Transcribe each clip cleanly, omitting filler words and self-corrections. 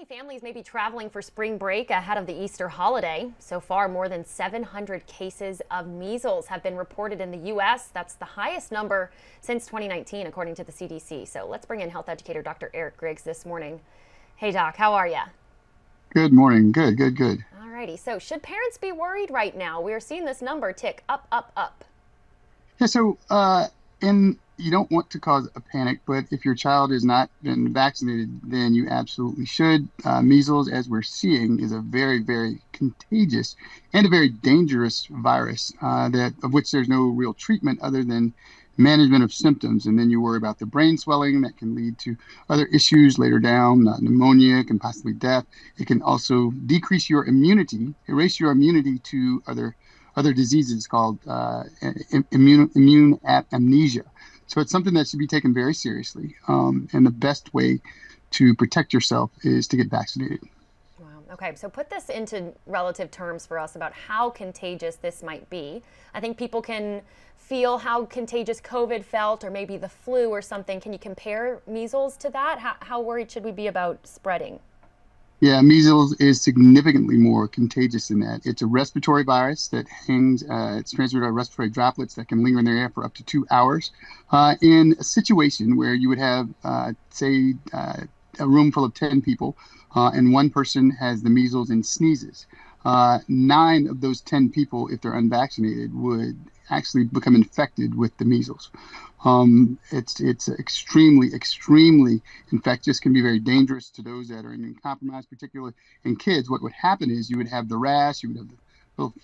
families may be traveling for spring break ahead of the Easter holiday. So far, more than 700 cases of measles have been reported in the U.S. That's the highest number since 2019, according to the CDC. So let's bring in health educator Dr. Griggs this morning. Hey, Doc, how are you? Good morning. Good. All righty. So should parents be worried right now? We're seeing this number tick up. Yeah, and you don't want to cause a panic, but if your child has not been vaccinated, then you absolutely should. Measles, as we're seeing, is a very, very contagious and a very dangerous virus of which there's no real treatment other than management of symptoms. And then you worry about the brain swelling that can lead to other issues later down, pneumonia, can possibly death. It can also decrease your immunity, erase your immunity to other diseases called immune amnesia. So it's something that should be taken very seriously. And the best way to protect yourself is to get vaccinated. Wow. Okay, so put this into relative terms for us about how contagious this might be. I think people can feel how contagious COVID felt, or maybe the flu or something. Can you compare measles to that? How worried should we be about spreading? Yeah, measles is significantly more contagious than that. It's a respiratory virus that it's transmitted by respiratory droplets that can linger in the air for up to 2 hours. In a situation where you would have, say, a room full of 10 people, and one person has the measles and sneezes, 9 of those 10 people, if they're unvaccinated, would actually become infected with the measles. It's extremely infectious, can be very dangerous to those that are immunocompromised, particularly in kids. What would happen is you would have the rash, you would have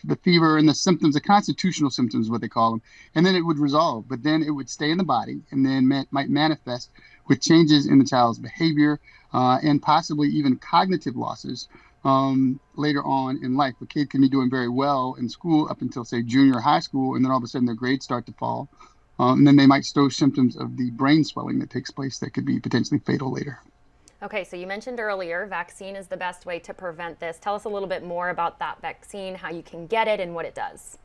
the fever and the symptoms, the constitutional symptoms, what they call them, and then it would resolve. But then it would stay in the body and then might manifest with changes in the child's behavior and possibly even cognitive losses later on in life. A kid can be doing very well in school up until, say, junior high school, and then all of a sudden their grades start to fall. And then they might show symptoms of the brain swelling that takes place that could be potentially fatal later. Okay, so you mentioned earlier vaccine is the best way to prevent this. Tell us a little bit more about that vaccine, how you can get it, and what it does.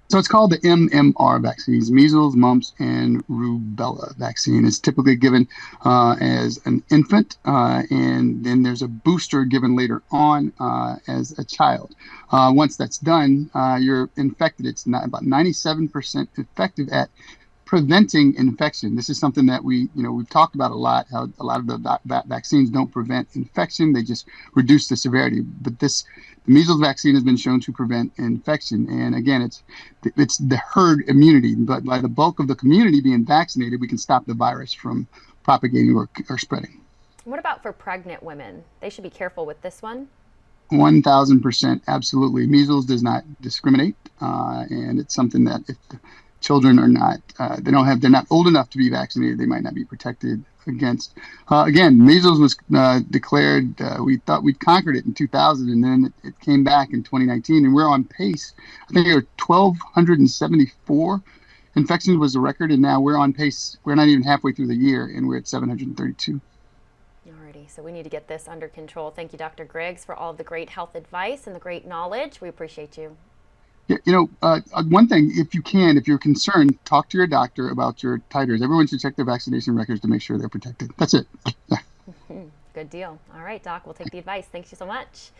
So it's called the MMR vaccines, measles, mumps, and rubella vaccine. It's typically given as an infant, and then there's a booster given later on as a child. Once that's done, you're infected. It's not about 97% effective at preventing infection. This is something that we've talked about a lot, how a lot of the vaccines don't prevent infection, they just reduce the severity. But the measles vaccine has been shown to prevent infection. And again, it's the herd immunity, but by the bulk of the community being vaccinated, we can stop the virus from propagating or spreading. What about for pregnant women? They should be careful with this one. 1000%, absolutely. Measles does not discriminate, and it's something that if the children are not, they're not old enough to be vaccinated, they might not be protected against. Again, measles was declared, we thought we'd conquered it in 2000, and then it came back in 2019, and we're on pace. I think there were 1,274 infections was the record, and now we're on pace. We're not even halfway through the year, and we're at 732. Alrighty, so we need to get this under control. Thank you, Dr. Griggs, for all of the great health advice and the great knowledge. We appreciate you. One thing, if you're concerned, talk to your doctor about your titers. Everyone should check their vaccination records to make sure they're protected. That's it. Good deal. All right, Doc, we'll take the advice. Thank you so much.